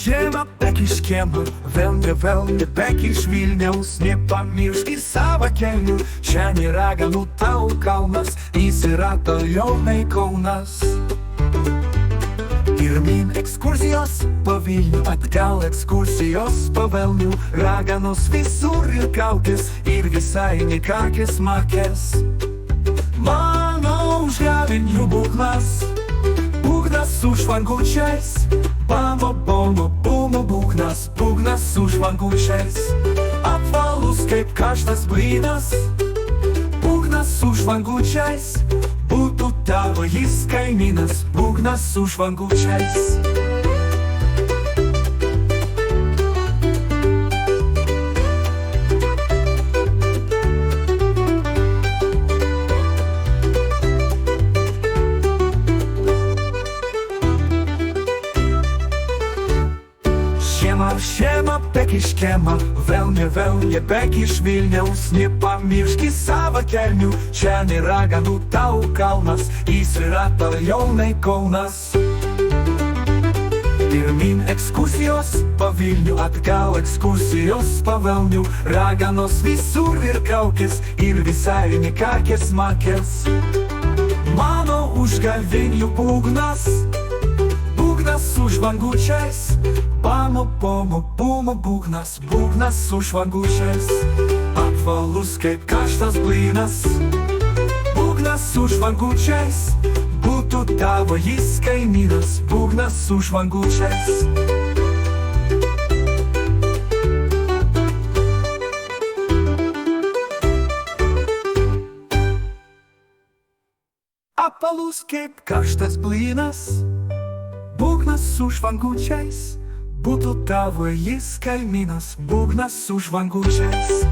Žiema, pekiš kiemą, vėl pekiš Vilniaus, nepamiršk į savo kelnių. Šiandien raganų tau kalnas, įsirata jaunai Kaunas. Pirmyn ekskursijos po Vilnių, atgal ekskursijos po Velnių. Raganos visur ir kaukės, ir visai nekakės makės. Mano užgavėnių būgnas, būgnas su švangučiais. Bambo, bombo, bumo, būgnas, būgnas su švangučiais. Apvalus kaip karštas blynas, būgnas su švangučiais. Būtų tavo jis kaimynas, būgnas su švangučiais. Žiema, pekiš kiemą, vėl pekiš Vilniaus, nepamiršk į savo kelnių. Šiandien raganų tau kalnas, įsirata jaunai Kaunas. Pirmyn ekskursijos po Vilnių, atgal ekskursijos po Velnių. Raganos visur ir kaukės, ir visai nekakės makės. Mano užgavėnių būgnas, būgnas su žvangučiais. Bamo, bomo, bumo, būgnas, būgnas su švangučiais. Apvalus kaip karštas blynas, būgnas su švangučiais. Būtų tavo jis kaimynas, būgnas su švangučiais. Apvalus kaip karštas blynas, būgnas su švangučiais. Būtų tavo jis kaimynas, būgnas su žvangučiais.